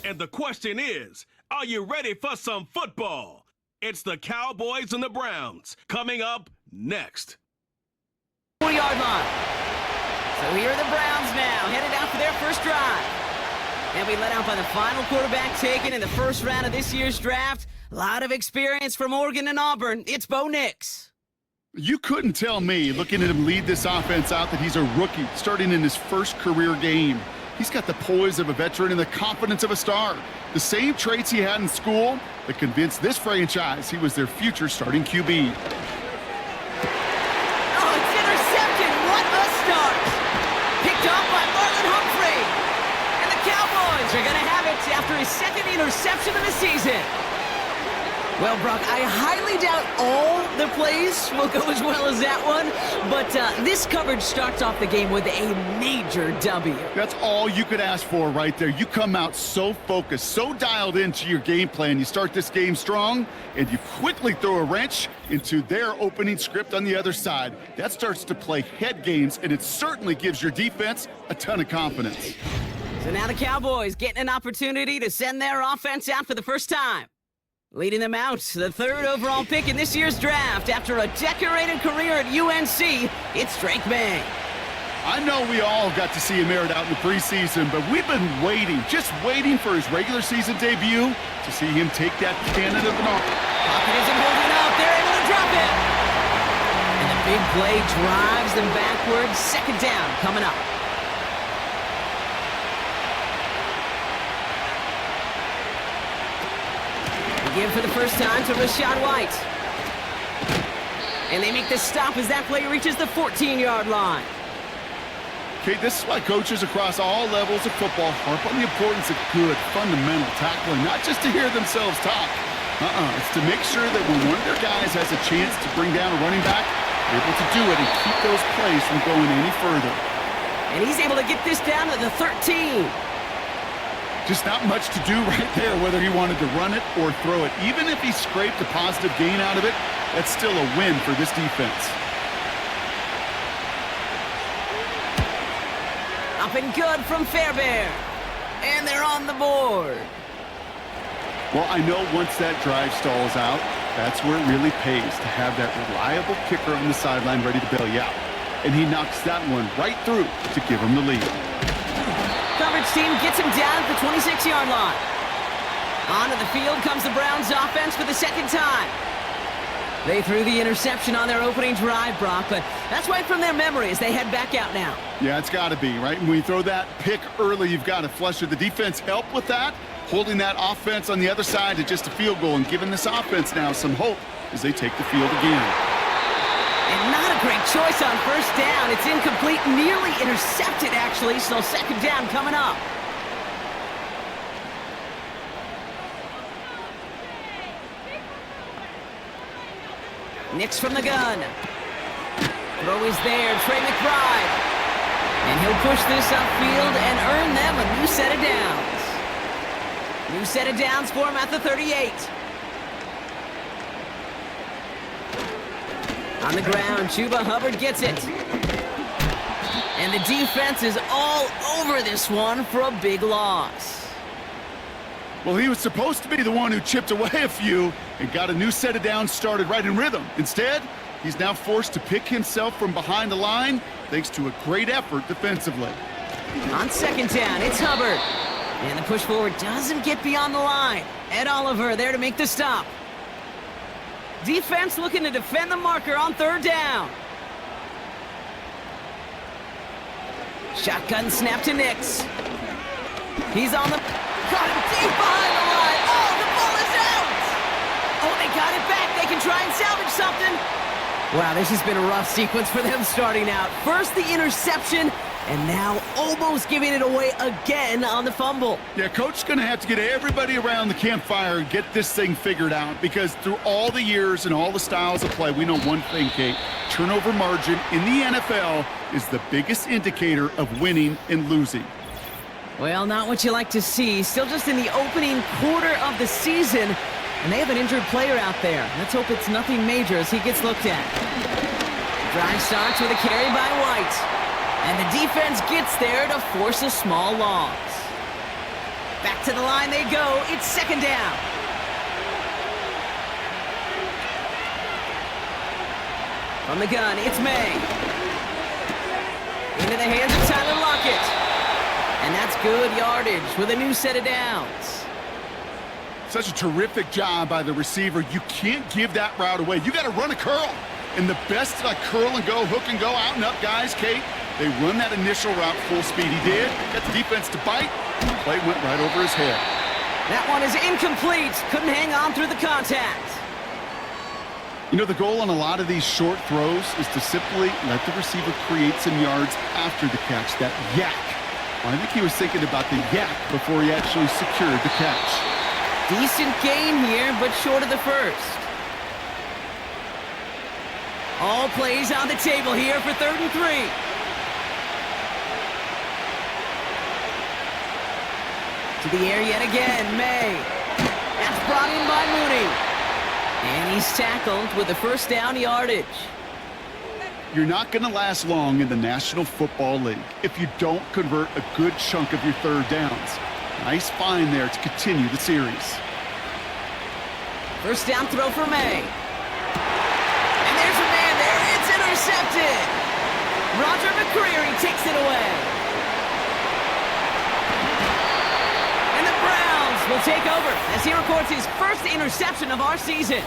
And the question is, are you ready for some football? It's the Cowboys and the Browns coming up next. 4-yard line. So here are the Browns now, headed out for their first drive. And we let out by the final quarterback taken in the first round of this year's draft. A lot of experience from Oregon and Auburn. It's Bo Nix. You couldn't tell me, looking at him lead this offense out, that he's a rookie starting in his first career game. He's got the poise of a veteran and the confidence of a star. The same traits he had in school that convinced this franchise he was their future starting QB. Oh, it's intercepted. What a start. Picked off by Marlon Humphrey. And the Cowboys are going to have it after his second interception of the season. Well, Brock, I highly doubt all the plays will go as well as that one, but this coverage starts off the game with a major W. That's all you could ask for right there. You come out so focused, so dialed into your game plan. You start this game strong, and you quickly throw a wrench into their opening script on the other side. That starts to play head games, and it certainly gives your defense a ton of confidence. So now the Cowboys getting an opportunity to send their offense out for the first time. Leading them out, the third overall pick in this year's draft after a decorated career at UNC, it's Drake May. I know we all got to see him aired out in the preseason, but we've been waiting, just waiting for his regular season debut to see him take that cannon of an arm. Pocket isn't holding up. They're able to drop it. And the big play drives them backwards. Second down coming up. Give for the first time to Rachaad White. And they make the stop as that play reaches the 14-yard line. Okay, this is why coaches across all levels of football harp on the importance of good, fundamental tackling, not just to hear themselves talk. It's to make sure that when one of their guys has a chance to bring down a running back, they're able to do it and keep those plays from going any further. And he's able to get this down to the 13. Just not much to do right there, whether he wanted to run it or throw it. Even if he scraped a positive gain out of it, that's still a win for this defense. Up and good from Fairbairn. And they're on the board. Well, I know once that drive stalls out, that's where it really pays to have that reliable kicker on the sideline ready to bail you out. And he knocks that one right through to give him the lead. Coverage team gets him down at the 26-yard line. Onto the field comes the Browns offense for the second time. They threw the interception on their opening drive, Brock, but that's right from their memory as they head back out now. Yeah, it's got to be, right? When you throw that pick early, you've got to flush it. The defense helped with that, holding that offense on the other side to just a field goal and giving this offense now some hope as they take the field again. And not a great choice on first down. It's incomplete, nearly intercepted, actually, so second down coming up. Nix from the gun. Throw is there, Trey McBride. And he'll push this upfield and earn them a new set of downs. New set of downs for him at the 38. On the ground, Chuba Hubbard gets it. And the defense is all over this one for a big loss. Well, he was supposed to be the one who chipped away a few and got a new set of downs started right in rhythm. Instead, he's now forced to pick himself from behind the line thanks to a great effort defensively. On second down, it's Hubbard. And the push forward doesn't get beyond the line. Ed Oliver there to make the stop. Defense looking to defend the marker on third down. Shotgun snap to Nix. He's on the... Got him deep behind the line. Oh, the ball is out! Oh, they got it back. They can try and salvage something. Wow, this has been a rough sequence for them starting out. First the interception, and now almost giving it away again on the fumble. Yeah, Coach's going to have to get everybody around the campfire and get this thing figured out because through all the years and all the styles of play, we know one thing, Kate. Turnover margin in the NFL is the biggest indicator of winning and losing. Well, not what you like to see. Still just in the opening quarter of the season, and they have an injured player out there. Let's hope it's nothing major as he gets looked at. Drive starts with a carry by White. And the defense gets there to force a small loss. Back to the line they go. It's second down. From the gun, it's May. Into the hands of Tyler Lockett. And that's good yardage with a new set of downs. Such a terrific job by the receiver. You can't give that route away. You got to run a curl. And the best curl and go, hook and go, out and up guys, Kate, they run that initial route full speed. He did. Got the defense to bite. The play went right over his head. That one is incomplete. Couldn't hang on through the contact. You know, the goal on a lot of these short throws is to simply let the receiver create some yards after the catch, that yak. Well, I think he was thinking about the yak before he actually secured the catch. Decent gain here, but short of the first. All plays on the table here for 3rd and 3. To the air yet again, May. That's brought in by Mooney. And he's tackled with the first down yardage. You're not going to last long in the National Football League if you don't convert a good chunk of your 3rd downs. Nice find there to continue the series. First down throw for May. And there's a man there. It's intercepted. Roger McCreary takes it away. And the Browns will take over as he records his first interception of our season.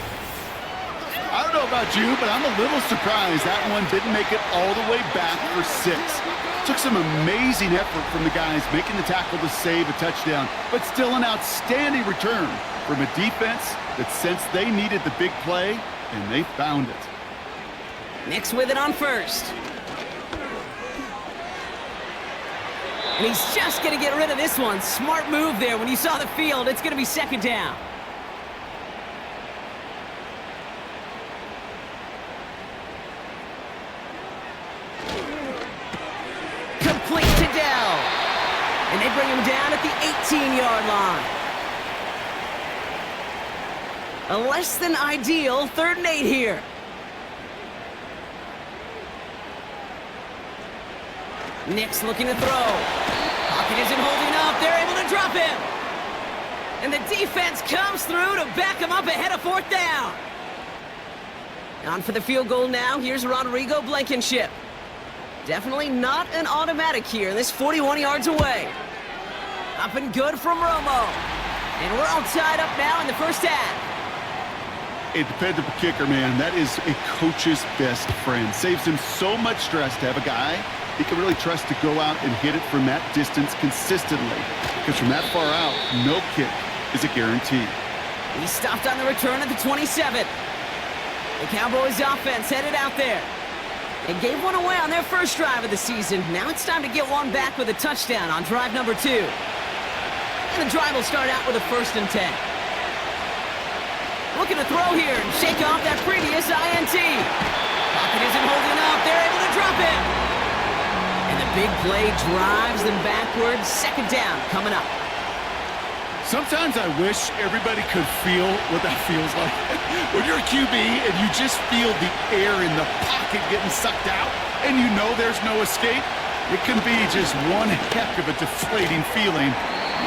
I don't know about you, but I'm a little surprised that one didn't make it all the way back for 6. Took some amazing effort from the guys making the tackle to save a touchdown, but still an outstanding return from a defense that sensed they needed the big play, and they found it. Nix with it on first. And he's just going to get rid of this one. Smart move there. When you saw the field, it's going to be second down. Complete to Dell. And they bring him down at the 18-yard line. A less than ideal 3rd and 8 here. Nix looking to throw. Pocket isn't holding up. They're able to drop him. And the defense comes through to back him up ahead of 4th down. On for the field goal now. Here's Rodrigo Blankenship. Definitely not an automatic here. This 41 yards away. Up and good from Romo. And we're all tied up now in the first half. A dependable kicker, man. That is a coach's best friend. Saves him so much stress to have a guy he can really trust to go out and hit it from that distance consistently. Because from that far out, no kick is a guarantee. He stopped on the return at the 27. The Cowboys offense headed out there. They gave one away on their first drive of the season. Now it's time to get one back with a touchdown on drive number 2. And the drive will start out with a 1st and 10. Looking to throw here and shake off that previous INT. Pocket isn't holding up. They're able to drop it. And the big play drives them backwards. Second down coming up. Sometimes I wish everybody could feel what that feels like. When you're a QB and you just feel the air in the pocket getting sucked out and you know there's no escape, it can be just one heck of a deflating feeling.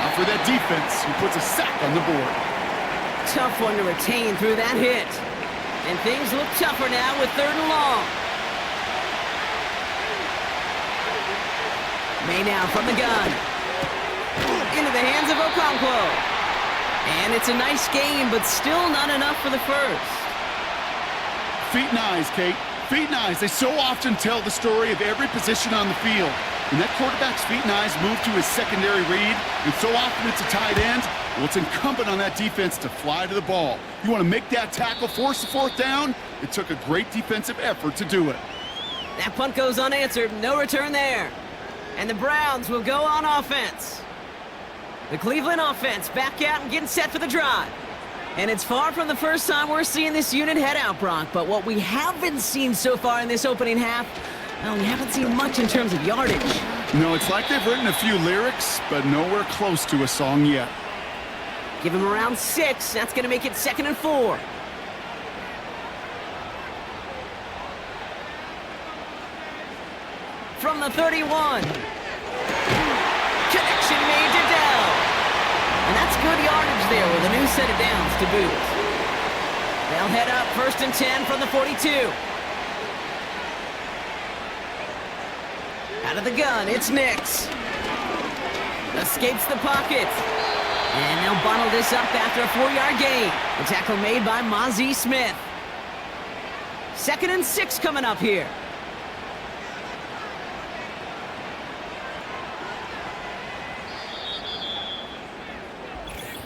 Not for that defense who puts a sack on the board. Tough one to retain through that hit. And things look tougher now with 3rd and long. May now from the gun. Into the hands of Okonkwo. And it's a nice game, but still not enough for the first. Feet and eyes, Kate. Feet and eyes. They so often tell the story of every position on the field. When that quarterback's feet and eyes move to his secondary read, and so often it's a tight end, well, it's incumbent on that defense to fly to the ball. You want to make that tackle, force the 4th down? It took a great defensive effort to do it. That punt goes unanswered. No return there. And the Browns will go on offense. The Cleveland offense back out and getting set for the drive. And it's far from the first time we're seeing this unit head out, Brock. But what we haven't seen so far in this opening half, well, we haven't seen much in terms of yardage. No, it's like they've written a few lyrics, but nowhere close to a song yet. Give him around 6. That's going to make it 2nd and 4. From the 31. Connection made to Dell. good yardage there with a new set of downs to boot. They'll head up 1st and 10 from the 42. Out of the gun, it's Nix. Escapes the pocket. And they'll bottle this up after a 4-yard gain. The tackle made by Mozzie Smith. 2nd and 6 coming up here.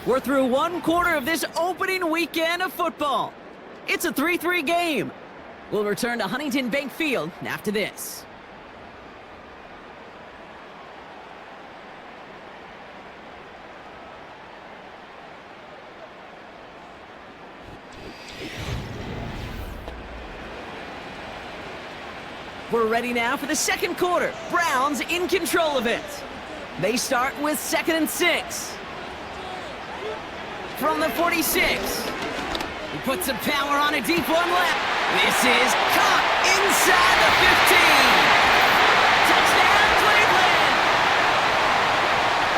We're through 1 quarter of this opening weekend of football. It's a 3-3 game. We'll return to Huntington Bank Field after this. We're ready now for the 2nd quarter. Browns in control of it. They start with 2nd and 6. From the 46. He puts some power on a deep one left. This is caught inside the 15. Touchdown, Cleveland!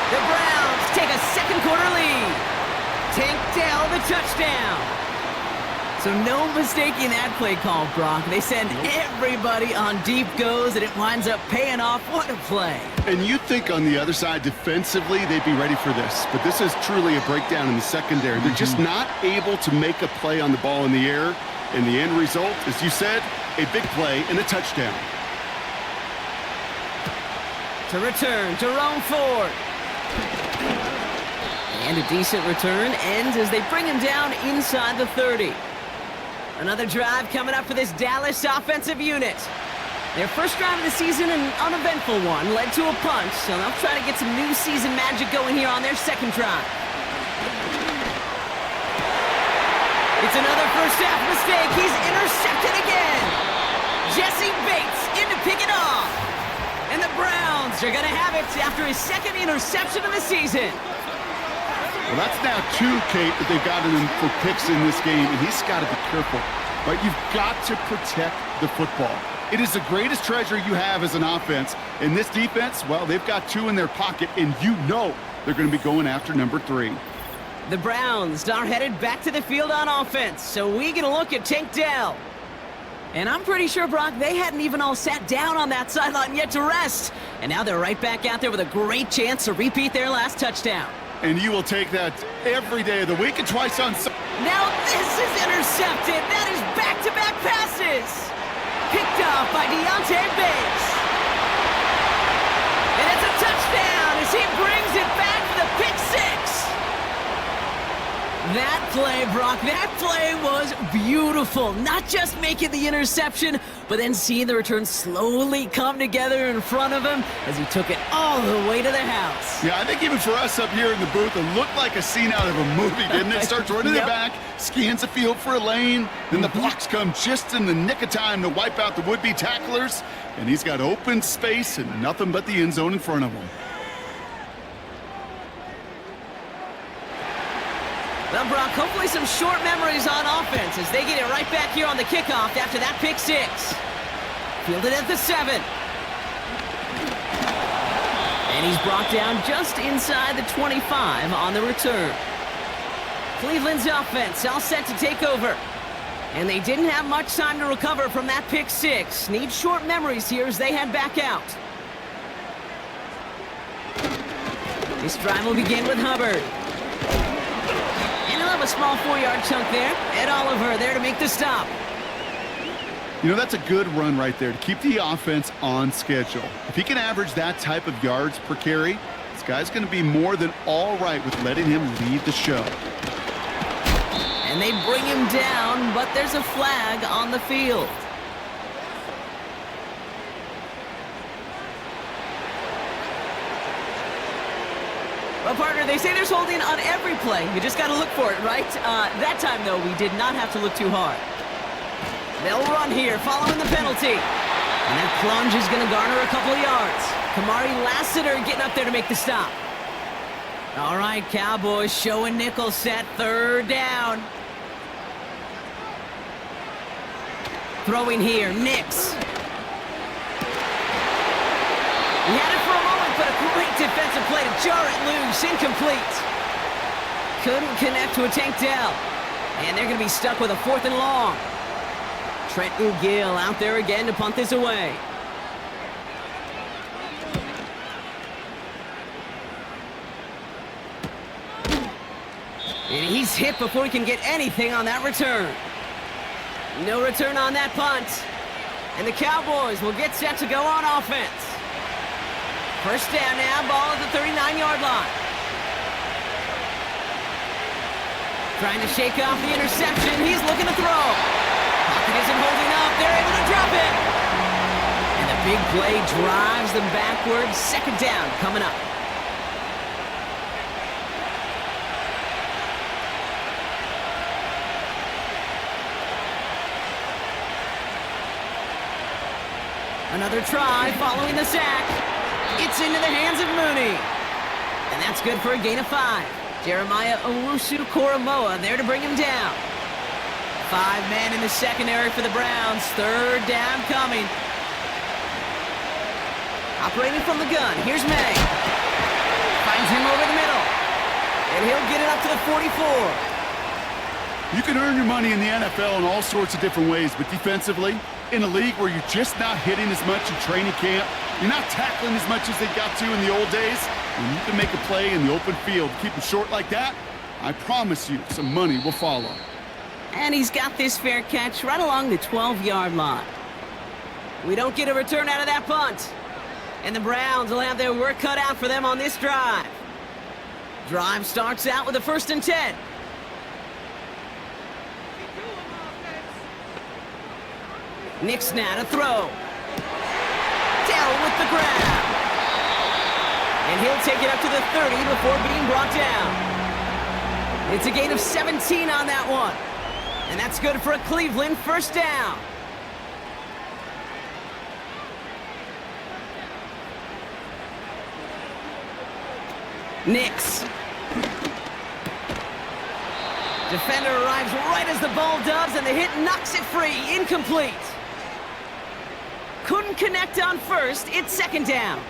The Browns take a 2nd quarter lead. Tank Dell the touchdown. So no mistaking that play call, Brock. They send everybody on deep goes, and it winds up paying off. What a play. And you'd think on the other side, defensively, they'd be ready for this. But this is truly a breakdown in the secondary. They're just not able to make a play on the ball in the air. And the end result, as you said, a big play and a touchdown. To return, Jerome Ford. And a decent return ends as they bring him down inside the 30. Another drive coming up for this Dallas offensive unit. Their first drive of the season, an uneventful one, led to a punch, so they'll try to get some new season magic going here on their 2nd drive. It's another first half mistake. He's intercepted again. Jesse Bates in to pick it off. And the Browns are going to have it after his 2nd interception of the season. Well, that's now 2, Kate, that they've gotten him for picks in this game, and he's got to be careful. Right? You've got to protect the football. It is the greatest treasure you have as an offense. And this defense, well, they've got 2 in their pocket, and you know they're going to be going after number 3. The Browns are headed back to the field on offense, so we get a look at Tank Dell. And I'm pretty sure, Brock, they hadn't even all sat down on that sideline yet to rest. And now they're right back out there with a great chance to repeat their last touchdown. And you will take that every day of the week and twice on Sunday. Now this is intercepted. That is back-to-back passes. Picked off by Deontay Bates. And it's a touchdown as he brings it back for the pick 6. That play, Brock, that play was beautiful. Not just making the interception, but then seeing the return slowly come together in front of him as he took it all the way to the house. Yeah, I think even for us up here in the booth, it looked like a scene out of a movie, didn't it? Starts running Yep. it back, scans the field for a lane, then the blocks come just in the nick of time to wipe out the would-be tacklers, and he's got open space and nothing but the end zone in front of him. Well, Brock, hopefully some short memories on offense as they get it right back here on the kickoff after that pick 6. Fielded at the 7. And he's brought down just inside the 25 on the return. Cleveland's offense all set to take over. And they didn't have much time to recover from that pick 6. Need short memories here as they head back out. This drive will begin with Hubbard. And he'll have a small 4-yard chunk there. Ed Oliver there to make the stop. You know, that's a good run right there to keep the offense on schedule. If he can average that type of yards per carry, this guy's going to be more than all right with letting him lead the show. And they bring him down, but there's a flag on the field. Well, partner, they say there's holding on every play. You just got to look for it, right? That time, though, we did not have to look too hard. They'll run here following the penalty. And that plunge is going to garner a couple of yards. Kamari Lassiter getting up there to make the stop. All right, Cowboys showing nickel set, 3rd down. Throwing here, Nix. He had it for a moment, but a great defensive play to jar it loose. Incomplete. Couldn't connect to a tank down. And they're going to be stuck with a 4th and long. Trenton Gill out there again to punt this away. And he's hit before he can get anything on that return. No return on that punt. And the Cowboys will get set to go on offense. First down now, ball at the 39-yard line. Trying to shake off the interception. He's looking to throw. Pocket isn't holding up. They're able to drop it. And the big play drives them backwards. Second down coming up. Another try following the sack. It's into the hands of Mooney. And that's good for a gain of 5. Jeremiah Owusu-Koramoah there to bring him down. 5 men in the secondary for the Browns. Third down coming. Operating from the gun. Here's May. Finds him over the middle. And he'll get it up to the 44. You can earn your money in the NFL in all sorts of different ways, but defensively, in a league where you're just not hitting as much in training camp, you're not tackling as much as they got to in the old days, when you can make a play in the open field, keep it short like that, I promise you some money will follow. And he's got this fair catch right along the 12-yard line. We don't get a return out of that punt. And the Browns will have their work cut out for them on this drive. Drive starts out with a 1st and 10. Nick's now to throw. Dell with the grab. And he'll take it up to the 30 before being brought down. It's a gain of 17 on that one. And that's good for a Cleveland first down. Nix. Defender arrives right as the ball does, and the hit knocks it free. Incomplete. Couldn't connect on first. It's second down.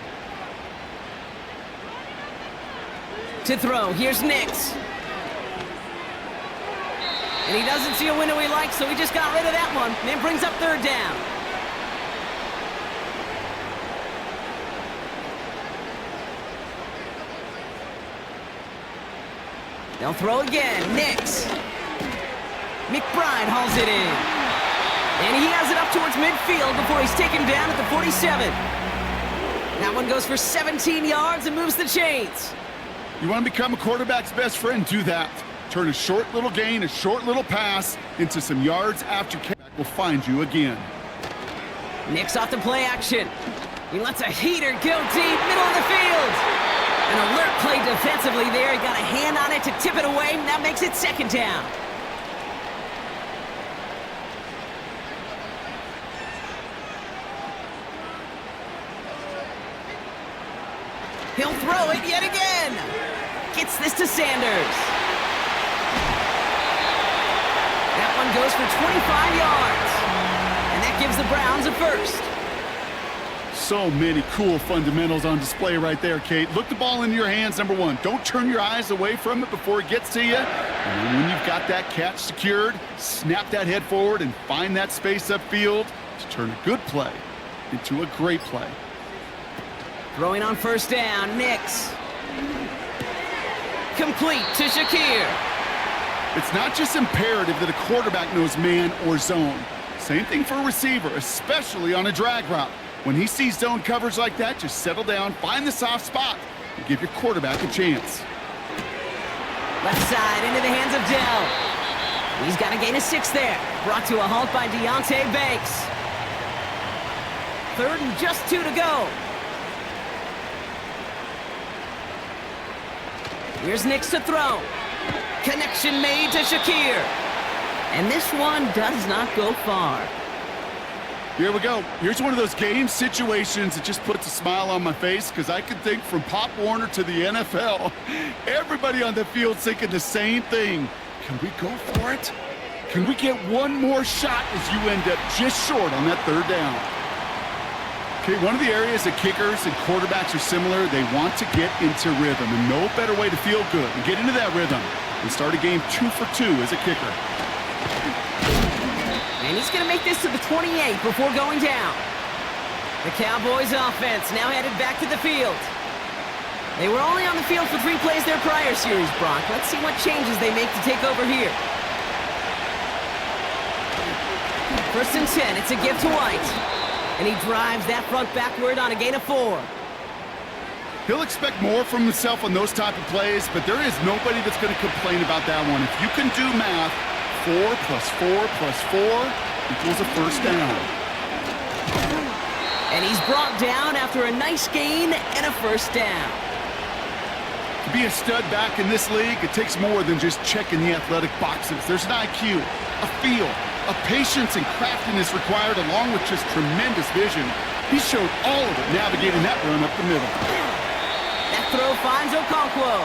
To throw, here's Nix. And he doesn't see a window he likes, so he just got rid of that one. And then brings up third down. They'll throw again. Nix. McBride hauls it in. And he has it up towards midfield before he's taken down at the 47. That one goes for 17 yards and moves the chains. You want to become a quarterback's best friend? Do that. Turn a short little gain, a short little pass into some yards after quarterback will find you again. Nix off the play action. He lets a heater go deep, middle of the field. An alert play defensively there. He got a hand on it to tip it away, and that makes it second down. He'll throw it yet again. Gets this to Sanders. That one goes for 25 yards. And that gives the Browns a first. So many cool fundamentals on display right there, Kate. Look the ball into your hands, number one. Don't turn your eyes away from it before it gets to you. And then when you've got that catch secured, snap that head forward and find that space upfield to turn a good play into a great play. Throwing on first down, Nix. Complete to Shakir. It's not just imperative that a quarterback knows man or zone. Same thing for a receiver, especially on a drag route. When he sees zone coverage like that, just settle down, find the soft spot, and give your quarterback a chance. Left side into the hands of Dell. He's got a gain of 6 there. Brought to a halt by Deonte Banks. 3rd and just 2 to go. Here's Nix to throw. Connection made to Shakir. And this one does not go far. Here we go. Here's one of those game situations that just puts a smile on my face because I can think from Pop Warner to the NFL. Everybody on the field thinking the same thing. Can we go for it? Can we get one more shot as you end up just short on that 3rd down? Okay, one of the areas that kickers and quarterbacks are similar, they want to get into rhythm, and no better way to feel good and get into that rhythm and start a game 2 for 2 as a kicker. And he's going to make this to the 28 before going down. The Cowboys offense now headed back to the field. They were only on the field for 3 plays their prior series, Brock. Let's see what changes they make to take over here. 1st and 10, it's a give to White. And he drives that front backward on a gain of 4. He'll expect more from himself on those type of plays, but there is nobody that's going to complain about that one. If you can do math, 4 plus 4 plus 4 equals a first down. And he's brought down after a nice gain and a first down. To be a stud back in this league, it takes more than just checking the athletic boxes. There's an IQ, a feel, a patience and craftiness required along with just tremendous vision. He showed all of it navigating that run up the middle. That throw finds Okonkwo.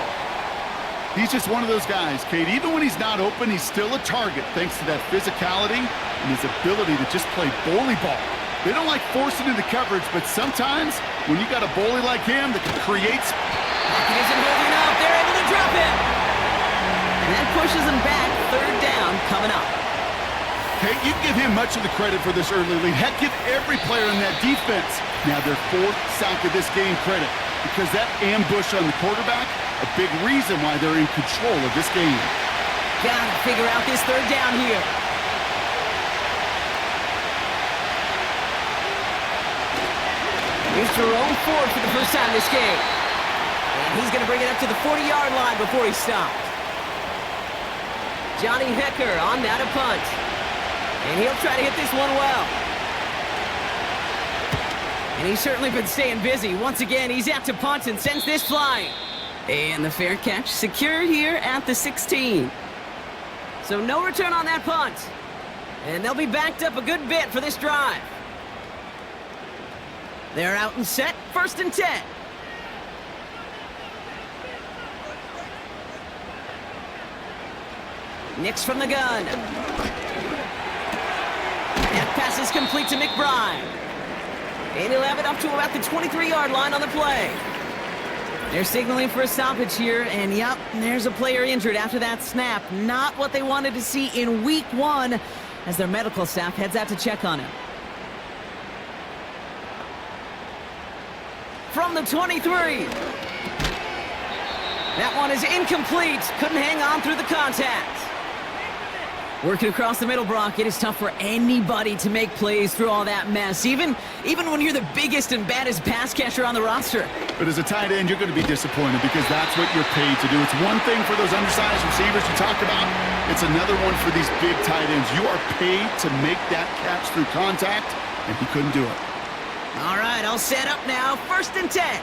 He's just one of those guys, Kate. Even when he's not open, he's still a target thanks to that physicality and his ability to just play bully ball. They don't like forcing into coverage, but sometimes when you got a bully like him that can create... He isn't holding up. They're able to drop him. And that pushes him back. 3rd down coming up. Hey, you give him much of the credit for this early lead. Heck, give every player in that defense now their 4th sack of this game credit, because that ambush on the quarterback, a big reason why they're in control of this game. Gotta figure out this 3rd down here. Here's Jerome Ford for the first time this game. And he's going to bring it up to the 40-yard line before he stopped. Johnny Hecker on that a punt. And he'll try to hit this one well. And he's certainly been staying busy. Once again, he's out to punt and sends this flying. And the fair catch secured here at the 16. So no return on that punt. And they'll be backed up a good bit for this drive. They're out and set, 1st and 10. Nix from the gun. That pass is complete to McBride. And he'll have it up to about the 23-yard line on the play. They're signaling for a stoppage here, and yep, there's a player injured after that snap. Not what they wanted to see in week 1 as their medical staff heads out to check on him. From the 23. That one is incomplete. Couldn't hang on through the contact. Working across the middle, Brock, it is tough for anybody to make plays through all that mess, even when you're the biggest and baddest pass catcher on the roster. But as a tight end, you're going to be disappointed because that's what you're paid to do. It's one thing for those undersized receivers you talked about. It's another one for these big tight ends. You are paid to make that catch through contact, and he couldn't do it. All right, all set up now. 1st and 10.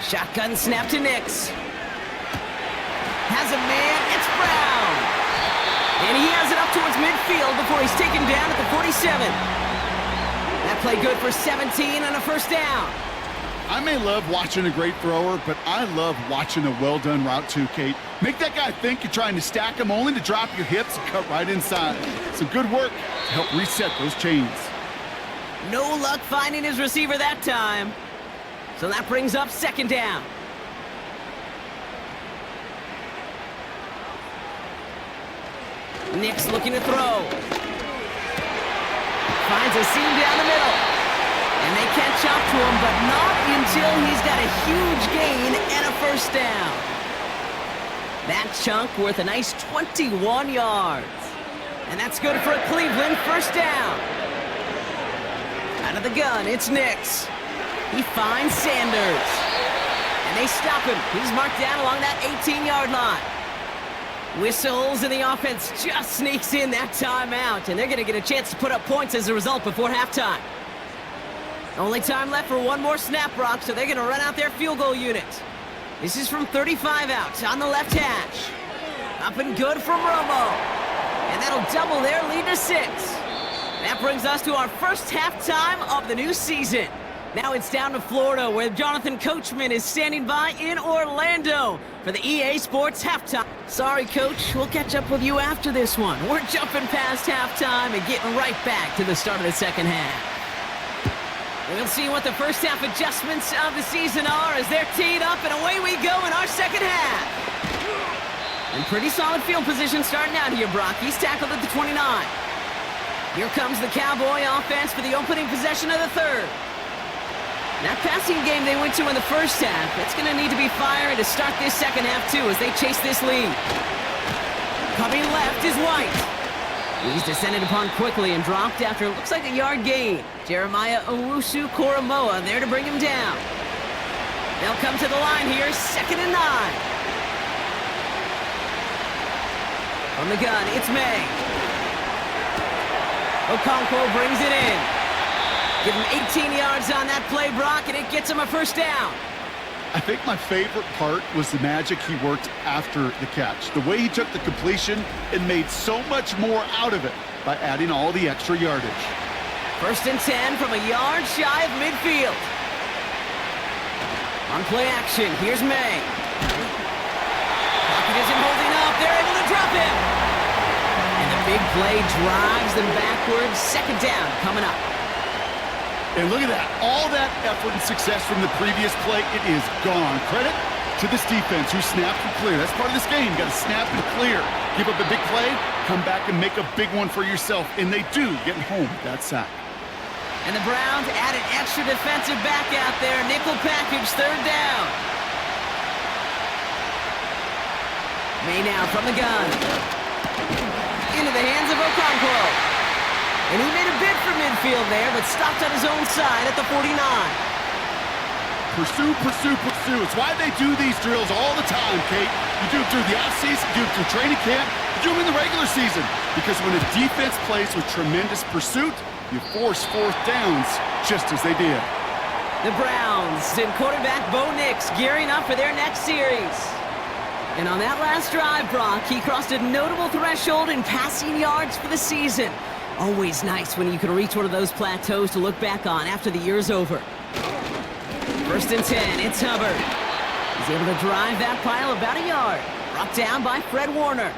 Shotgun snap to Nix. Has a man, it's Brown. And he has it up towards midfield before he's taken down at the 47. That play good for 17 and a first down. I may love watching a great thrower, but I love watching a well-done route too, Kate. Make that guy think you're trying to stack him only to drop your hips and cut right inside. Some good work to help reset those chains. No luck finding his receiver that time. So that brings up 2nd down. Nix looking to throw. Finds a seam down the middle. And they catch up to him, but not until he's got a huge gain and a first down. That chunk worth a nice 21 yards. And that's good for a Cleveland first down. Out of the gun, it's Nix. He finds Sanders. And they stop him. He's marked down along that 18-yard line. Whistles, and the offense just sneaks in that timeout. And they're going to get a chance to put up points as a result before halftime. Only time left for one more snap, Brock, so they're going to run out their field goal unit. This is from 35 out on the left hash. Up and good from Romo. And that'll double their lead to 6. That brings us to our first halftime of the new season. Now it's down to Florida, where Jonathan Coachman is standing by in Orlando for the EA Sports halftime. Sorry, Coach, we'll catch up with you after this one. We're jumping past halftime and getting right back to the start of the second half. We'll see what the first half adjustments of the season are as they're teed up, and away we go in our second half. And pretty solid field position starting out here, Brock. He's tackled at the 29. Here comes the Cowboy offense for the opening possession of the third. That passing game they went to in the first half, it's going to need to be firing to start this second half, too, as they chase this lead. Coming left is White. He's descended upon quickly and dropped after it looks like a yard gain. Jeremiah Owusu-Koramoah there to bring him down. They'll come to the line here, 2nd and 9. On the gun, it's May. Okonkwo brings it in. Give him 18 yards on that play, Brock, and it gets him a first down. I think my favorite part was the magic he worked after the catch. The way he took the completion and made so much more out of it by adding all the extra yardage. 1st and 10 from a yard shy of midfield. On play action, here's May. Pocket isn't holding up. They're able to drop him. And the big play drives them backwards. 2nd down coming up. And look at that. All that effort and success from the previous play, it is gone. Credit to this defense who snapped and clear. That's part of this game. You got to snap and clear. Give up a big play, come back and make a big one for yourself. And they do, getting home with that sack. And the Browns add an extra defensive back out there. Nickel package, 3rd down. May now from the gun. Into the hands of Okonkwo. And he made a bid for midfield there, but stopped on his own side at the 49. Pursue, pursue, pursue. It's why they do these drills all the time, Kate. You do it through the offseason, you do it through training camp, you do them in the regular season. Because when a defense plays with tremendous pursuit, you force 4th downs just as they did. The Browns and quarterback Bo Nix gearing up for their next series. And on that last drive, Brock, he crossed a notable threshold in passing yards for the season. Always nice when you can reach one of those plateaus to look back on after the year's over. 1st and 10, it's Hubbard. He's able to drive that pile about a yard. Brought down by Fred Warner.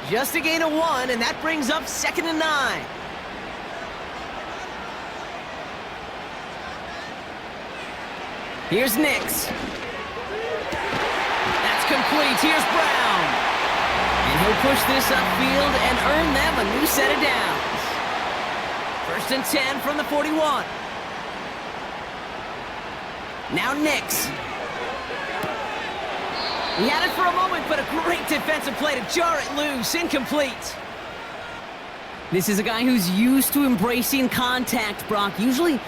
Just a gain of 1, and that brings up 2nd and 9. Here's Nix. That's complete. Here's Brown. And he'll push this upfield and earn them a new set of downs. 1st and 10 from the 41. Now Nix. He had it for a moment, but a great defensive play to jar it loose. Incomplete. This is a guy who's used to embracing contact, Brock. Usually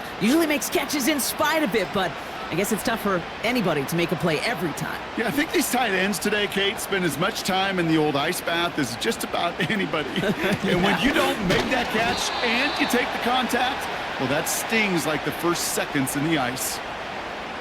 makes catches in spite of it, but I guess it's tough for anybody to make a play every time. Yeah, I think these tight ends today, Kate, spend as much time in the old ice bath as just about anybody. Yeah. And when you don't make that catch and you take the contact, well, that stings like the first seconds in the ice.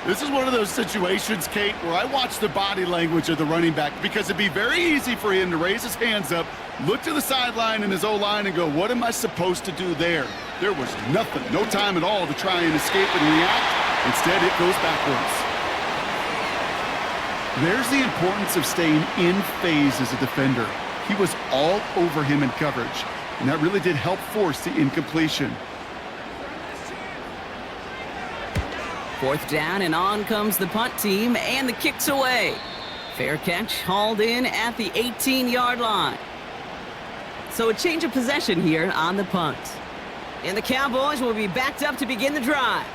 This is one of those situations, Kate, where I watch the body language of the running back because it'd be very easy for him to raise his hands up, look to the sideline in his O-line and go, what am I supposed to do there? There was nothing, no time at all to try and escape and react. Instead, it goes backwards. There's the importance of staying in phase as a defender. He was all over him in coverage, and that really did help force the incompletion. 4th down, and on comes the punt team, and the kick's away. Fair catch hauled in at the 18-yard line. So a change of possession here on the punt. And the Cowboys will be backed up to begin the drive.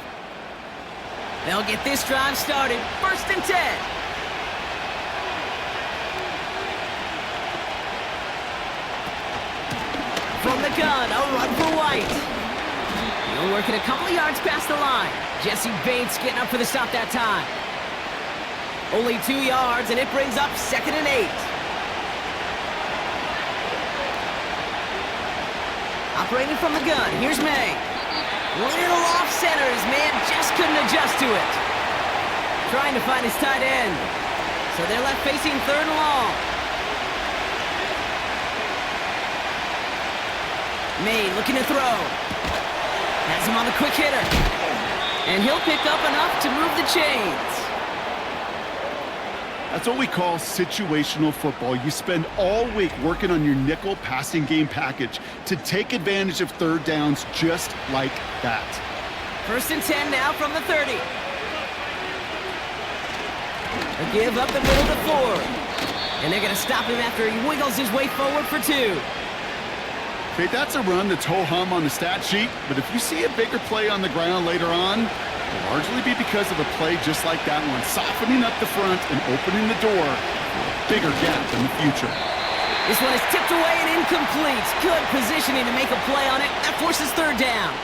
They'll get this drive started. 1st and 10. From the gun, a run for White. He'll work it a couple of yards past the line. Jesse Bates getting up for the stop that time. Only 2 yards, and it brings up 2nd and 8. Operating from the gun, here's May. Little off center, his man just couldn't adjust to it. Trying to find his tight end. So they're left facing 3rd and long. May looking to throw. Has him on the quick hitter. And he'll pick up enough to move the chains. That's what we call situational football. You spend all week working on your nickel passing game package to take advantage of 3rd downs just like that. First and 10 now from the 30. A give up the middle to Ford. And they're going to stop him after he wiggles his way forward for 2. Okay, that's a run that's ho-hum on the stat sheet, but if you see a bigger play on the ground later on, it'll largely be because of a play just like that one, softening up the front and opening the door for a bigger gap in the future. This one is tipped away and incomplete. Good positioning to make a play on it. That forces third down.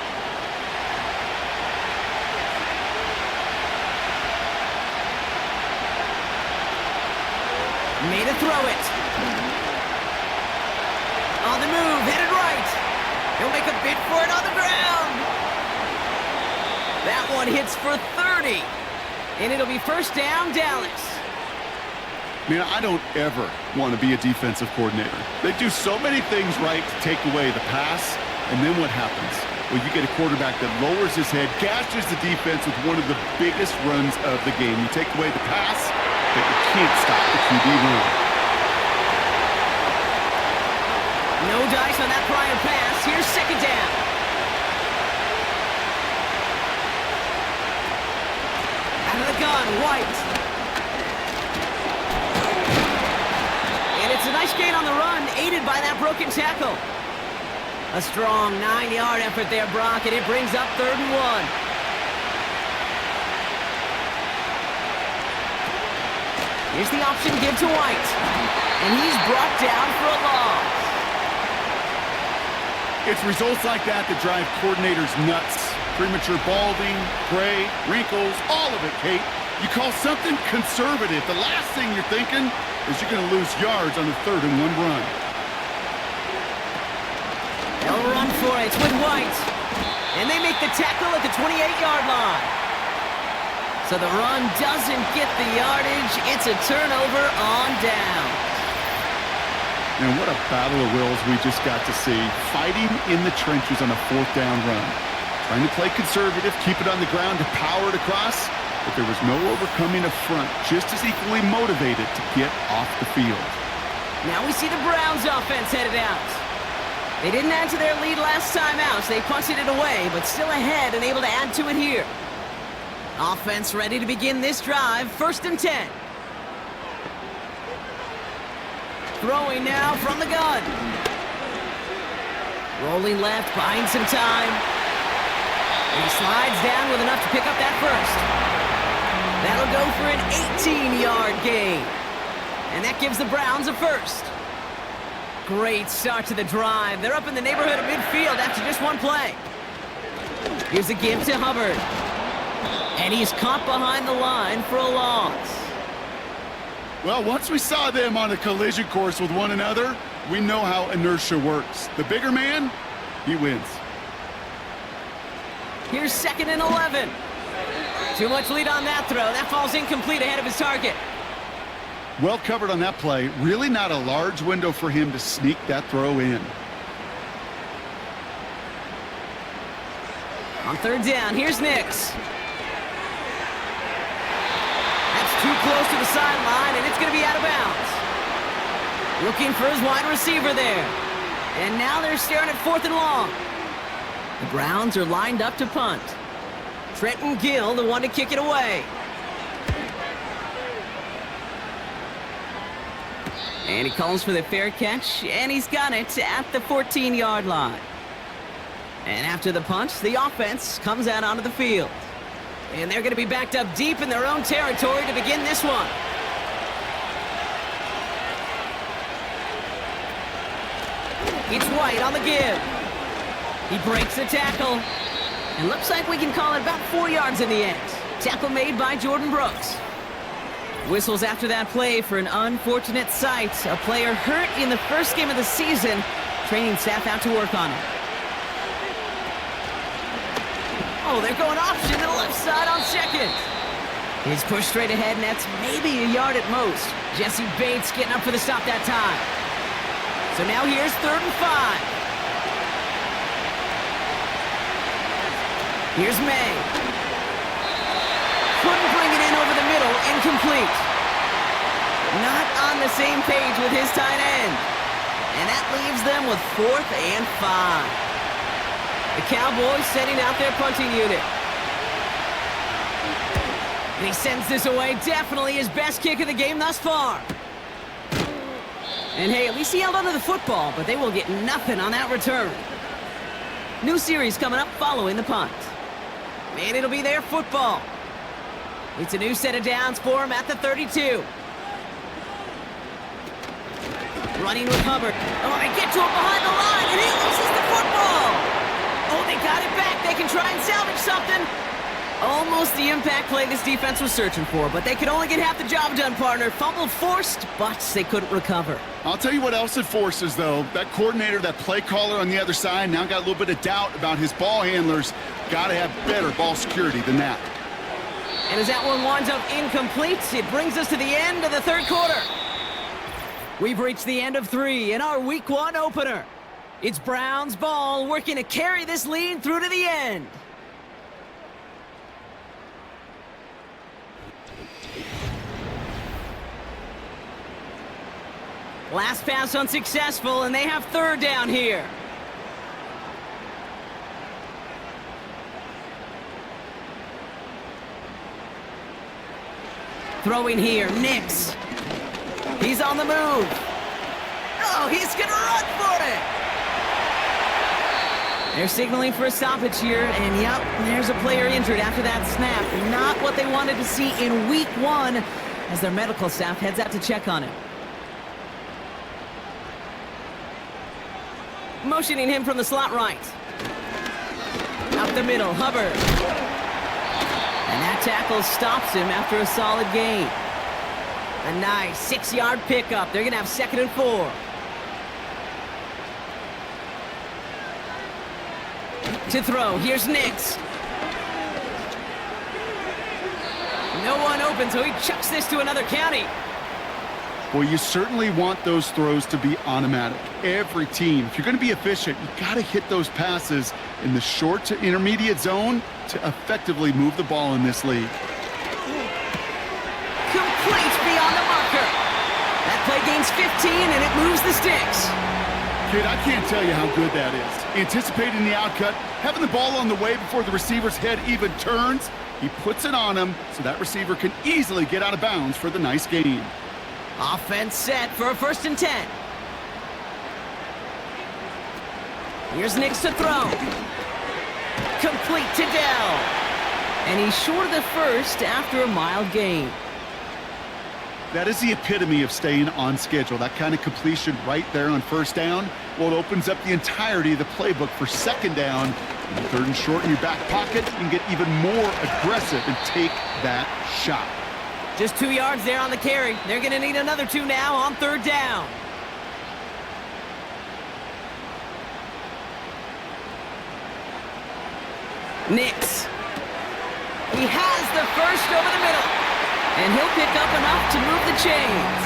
Made a throw it. On the move, headed right. He'll make a bid for it on the ground. That one hits for 30. And it'll be first down, Dallas. Man, I don't ever want to be a defensive coordinator. They do so many things right to take away the pass, and then what happens? Well, you get a quarterback that lowers his head, gashes the defense with one of the biggest runs of the game. You take away the pass, but you can't stop the QB run. No dice on that prior pass. Here's second down. Out of the gun, White. And it's a nice gain on the run, aided by that broken tackle. A strong 9-yard effort there, Brock, and it brings up 3rd and 1. Here's the option give to White. And he's brought down for a loss. It's results like that that drive coordinators nuts. Premature balding, gray, wrinkles, all of it, Kate. You call something conservative. The last thing you're thinking is you're going to lose yards on a 3rd and 1 run. They'll run for it with White. And they make the tackle at the 28-yard line. So the run doesn't get the yardage. It's a turnover on down. And what a battle of wills we just got to see. Fighting in the trenches on a 4th down run. Trying to play conservative, keep it on the ground to power it across. But there was no overcoming a front, just as equally motivated to get off the field. Now we see the Browns offense headed out. They didn't add to their lead last time out, so they punted it away, but still ahead and able to add to it here. Offense ready to begin this drive, 1st and 10. Throwing now from the gun. Rolling left, buying some time. And he slides down with enough to pick up that first. That'll go for an 18-yard gain. And that gives the Browns a first. Great start to the drive. They're up in the neighborhood of midfield after just one play. Here's a give to Hubbard. And he's caught behind the line for a loss. Well, once we saw them on a collision course with one another, we know how inertia works. The bigger man, he wins. Here's 2nd and 11. Too much lead on that throw. That falls incomplete ahead of his target. Well covered on that play. Really not a large window for him to sneak that throw in. On 3rd down, here's Nix. That's too close to the sideline, and it's going to be out of bounds. Looking for his wide receiver there. And now they're staring at 4th and long. The Browns are lined up to punt. Trenton Gill, the one to kick it away. And he calls for the fair catch, and he's got it at the 14-yard line. And after the punt, the offense comes out onto the field. And they're going to be backed up deep in their own territory to begin this one. It's White on the give. He breaks the tackle. And looks like we can call it about 4 yards in the end. Tackle made by Jordan Brooks. Whistles after that play for an unfortunate sight. A player hurt in the first game of the season. Training staff out to work on it. Oh, they're going option to the left side on 2nd. He's pushed straight ahead, and that's maybe a yard at most. Jesse Bates getting up for the stop that time. So now here's 3rd and 5. Here's May. Couldn't bring it in over the middle. Incomplete. Not on the same page with his tight end. And that leaves them with 4th and 5. The Cowboys setting out their punting unit. And he sends this away. Definitely his best kick of the game thus far. And hey, at least he held onto the football, but they will get nothing on that return. New series coming up following the punt. And it'll be their football. It's a new set of downs for him at the 32. Running with Hubbard. Oh, they get to him behind the line, and he loses the football. Oh, they got it back. They can try and salvage something. Almost the impact play this defense was searching for, but they could only get half the job done, partner. Fumble forced, but they couldn't recover. I'll tell you what else it forces, though. That coordinator, that play caller on the other side, now got a little bit of doubt about his ball handlers. Got to have better ball security than that. And as that one winds up incomplete, it brings us to the end of the third quarter. We've reached the end of 3 in our Week 1 opener. It's Browns ball working to carry this lead through to the end. Last pass unsuccessful, and they have third down here. Throwing here, Nix. He's on the move. Oh, he's going to run for it. They're signaling for a stoppage here, and yep, there's a player injured after that snap. Not what they wanted to see in Week 1 as their medical staff heads out to check on him. Motioning him from the slot right. Up the middle, Hubbard. And that tackle stops him after a solid gain. A nice 6-yard pickup. They're going to have 2nd and 4. To throw, here's Nix. No one open, so he chucks this to another county. Well, you certainly want those throws to be automatic. Every team, if you're going to be efficient, you got to hit those passes in the short to intermediate zone to effectively move the ball in this league. Complete beyond the marker. That play gains 15, and it moves the sticks. Kid, I can't tell you how good that is. Anticipating the outcut, having the ball on the way before the receiver's head even turns, he puts it on him so that receiver can easily get out of bounds for the nice gain. Offense set for a 1st and 10. Here's Nix to throw. Complete to Dell. And he's short of the first after a mild gain. That is the epitome of staying on schedule. That kind of completion right there on 1st down. Well, it opens up the entirety of the playbook for 2nd down. And 3rd and short in your back pocket, you can get even more aggressive and take that shot. Just 2 yards there on the carry. They're going to need another 2 now on 3rd down. Nix. He has the first over the middle. And he'll pick up enough to move the chains.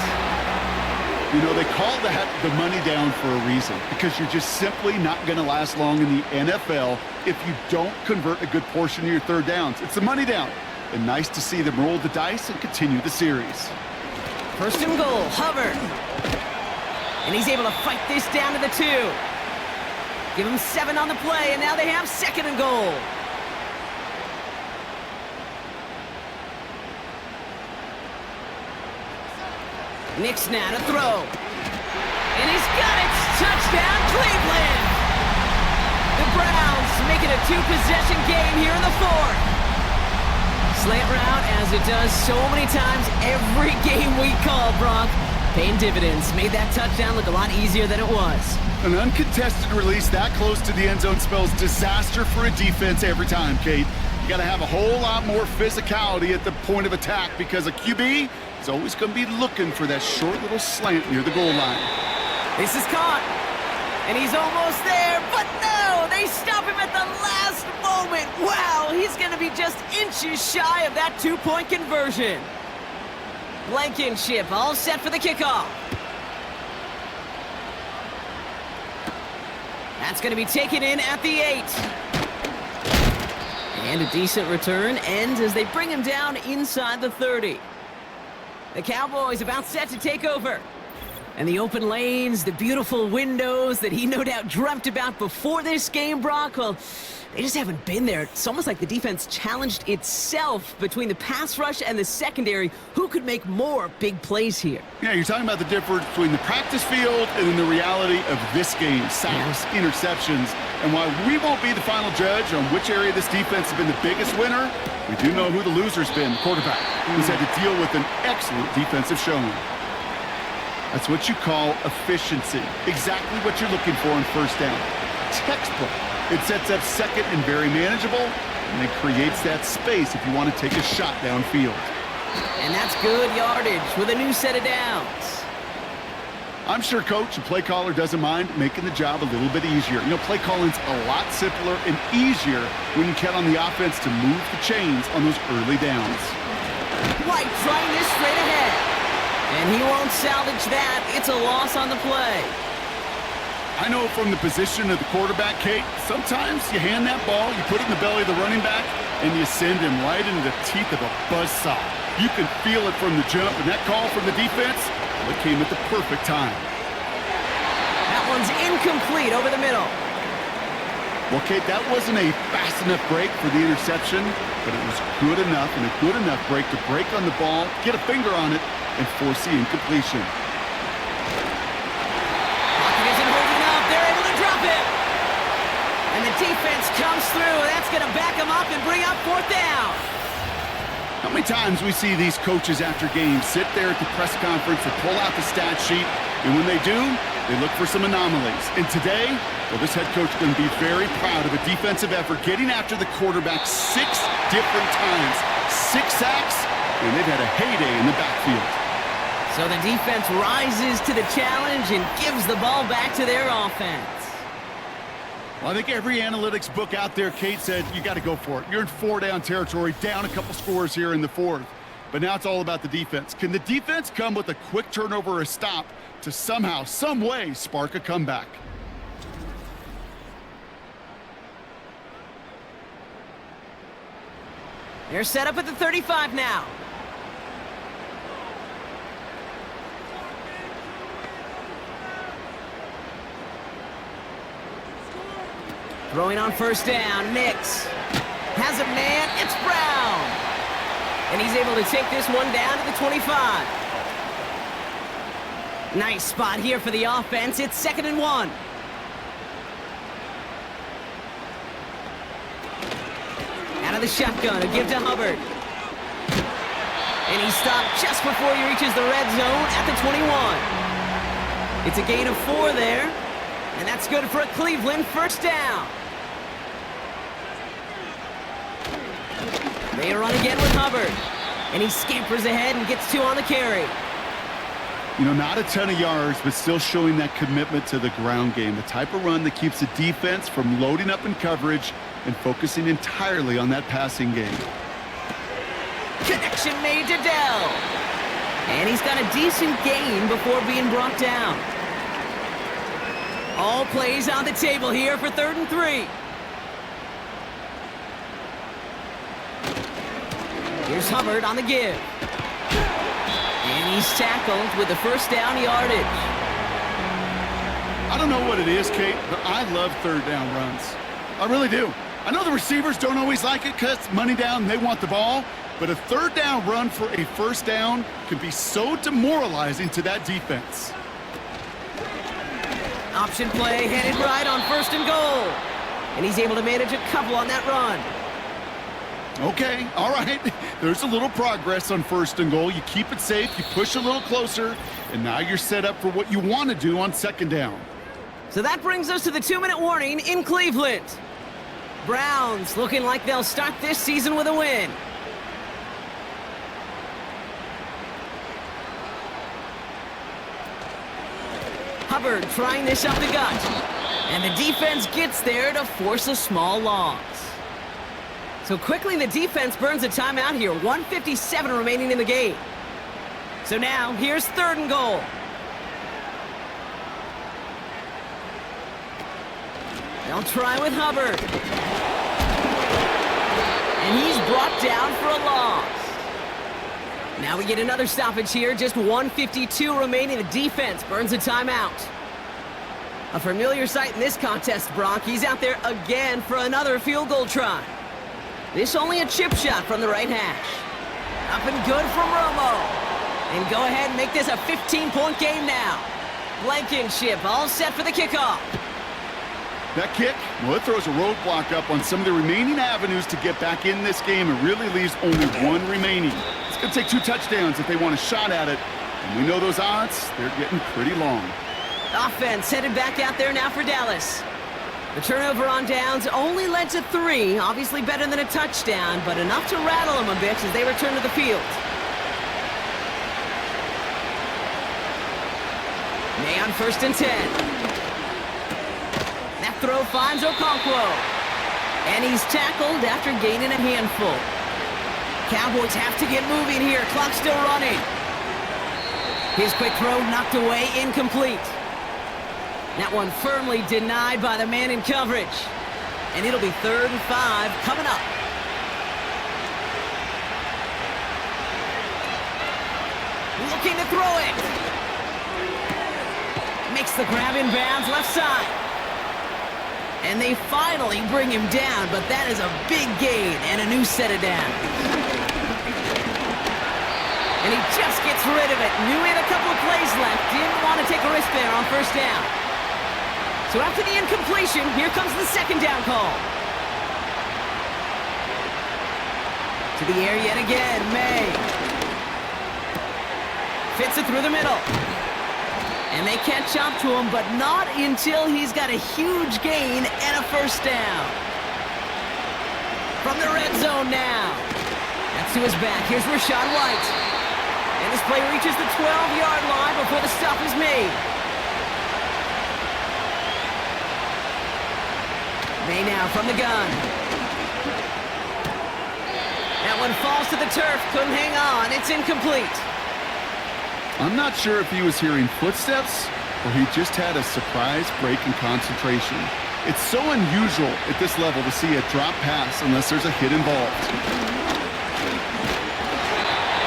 You know, they call that the money down for a reason, because you're just simply not going to last long in the NFL if you don't convert a good portion of your 3rd downs. It's the money down. And nice to see them roll the dice and continue the series. 1st and goal, Hubbard. And he's able to fight this down to the 2. Give him 7 on the play, and now they have 2nd and goal. Nix now to throw. And he's got it! Touchdown, Cleveland! The Browns make it a 2-possession game here in the 4th. Slant route, as it does so many times every game we call, Bronk. Paying dividends. Made that touchdown look a lot easier than it was. An uncontested release that close to the end zone spells disaster for a defense every time, Kate. You got to have a whole lot more physicality at the point of attack because a QB is always going to be looking for that short little slant near the goal line. This is caught. And he's almost there, but no! They stop him at the last moment. Wow, he's going to be just inches shy of that 2-point conversion. Blankenship all set for the kickoff. That's going to be taken in at the 8. And a decent return ends as they bring him down inside the 30. The Cowboys about set to take over. And the open lanes, the beautiful windows that he no doubt dreamt about before this game, Brock, well, they just haven't been there. It's almost like the defense challenged itself between the pass rush and the secondary. Who could make more big plays here? Yeah, you're talking about the difference between the practice field and then the reality of this game. Sacks, interceptions. And while we won't be the final judge on which area this defense has been the biggest winner, we do know who the loser's been, the quarterback, who's had to deal with an excellent defensive showing. That's what you call efficiency. Exactly what you're looking for in first down. Textbook. It sets up second and very manageable, and it creates that space if you want to take a shot downfield. And that's good yardage with a new set of downs. I'm sure coach and play caller doesn't mind making the job a little bit easier. You know, play calling's a lot simpler and easier when you count on the offense to move the chains on those early downs. White trying this straight ahead. And he won't salvage that. It's a loss on the play. I know from the position of the quarterback, Kate, sometimes you hand that ball, you put it in the belly of the running back, and you send him right into the teeth of a buzzsaw. You can feel it from the jump, and that call from the defense, well, it came at the perfect time. That one's incomplete over the middle. Well, Kate, that wasn't a fast enough break for the interception, but it was good enough and a good enough break to break on the ball, get a finger on it, and force the incompletion. Pocket isn't holding up. They're able to drop it. And the defense comes through. That's going to back them up and bring up fourth down. How many times we see these coaches after games sit there at the press conference and pull out the stat sheet, and when they do, they look for some anomalies. And today, well, this head coach is going to be very proud of a defensive effort getting after the quarterback 6 different times. 6 sacks, and they've had a heyday in the backfield. So the defense rises to the challenge and gives the ball back to their offense. Well, I think every analytics book out there, Kate, said you got to go for it. You're in 4-down territory, down a couple scores here in the fourth. But now it's all about the defense. Can the defense come with a quick turnover or a stop to somehow, some way, spark a comeback? They're set up at the 35 now. Throwing on first down, Nix. Has a man, it's Brown. And he's able to take this one down to the 25. Nice spot here for the offense. It's 2nd and 1. Out of the shotgun, a give to Hubbard. And he stopped just before he reaches the red zone at the 21. It's a gain of 4 there. And that's good for a Cleveland first down. They run again with Hubbard. And he scampers ahead and gets 2 on the carry. You know, not a ton of yards, but still showing that commitment to the ground game. The type of run that keeps the defense from loading up in coverage and focusing entirely on that passing game. Connection made to Dell. And he's got a decent gain before being brought down. All plays on the table here for 3rd and 3. Here's Hubbard on the give. And he's tackled with the first down yardage. I don't know what it is, Kate, but I love 3rd down runs. I really do. I know the receivers don't always like it because money down and they want the ball, but a 3rd down run for a first down can be so demoralizing to that defense. Option play headed right on 1st and goal. And he's able to manage a couple on that run. Okay, all right. There's a little progress on 1st and goal. You keep it safe, you push a little closer, and now you're set up for what you want to do on 2nd down. So that brings us to the 2-minute warning in Cleveland. Browns looking like they'll start this season with a win. Hubbard trying this up the gut. And the defense gets there to force a small loss. So quickly the defense burns a timeout here. 1:57 remaining in the game. So now here's 3rd and goal. They'll try with Hubbard. And he's brought down for a loss. Now we get another stoppage here. Just 1:52 remaining. The defense burns a timeout. A familiar sight in this contest, Brock. He's out there again for another field goal try. This only a chip shot from the right hash. Up and good from Romo. And go ahead and make this a 15-point game now. Blankenship all set for the kickoff. That kick, well, it throws a roadblock up on some of the remaining avenues to get back in this game. It really leaves only one remaining. It's going to take 2 touchdowns if they want a shot at it. And we know those odds, they're getting pretty long. Offense headed back out there now for Dallas. The turnover on downs only led to 3. Obviously better than a touchdown, but enough to rattle them a bit as they return to the field. May on 1st and 10. That throw finds Okonkwo. And he's tackled after gaining a handful. Cowboys have to get moving here. Clock still running. His quick throw knocked away, incomplete. That one firmly denied by the man in coverage. And it'll be 3rd and 5 coming up. Looking to throw it. Makes the grab in bounds left side. And they finally bring him down, but that is a big gain and a new set of downs. And he just gets rid of it. Knew he had a couple of plays left. Didn't want to take a risk there on 1st down. So after the incompletion, here comes the 2nd down call. To the air yet again, May. Fits it through the middle. And they catch up to him, but not until he's got a huge gain and a 1st down. From the red zone now. That's to his back. Here's Rachaad White. And this play reaches the 12-yard line before the stop is made. May now from the gun. That one falls to the turf. Couldn't hang on. It's incomplete. I'm not sure if he was hearing footsteps or he just had a surprise break in concentration. It's so unusual at this level to see a drop pass unless there's a hit involved.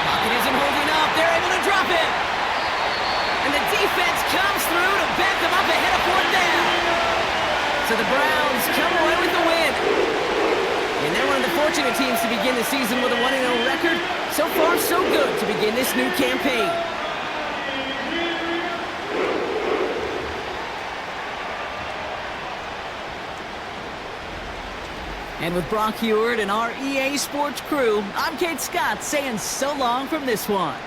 Pocket isn't holding up. They're able to drop it. And the defense comes through to back them up ahead of 4th down. So the Browns come away with the win. And they're one of the fortunate teams to begin the season with a 1-0 record. So far, so good to begin this new campaign. And with Brock Heward and our EA Sports crew, I'm Kate Scott saying so long from this one.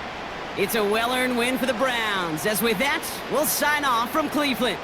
It's a well-earned win for the Browns. As with that, we'll sign off from Cleveland.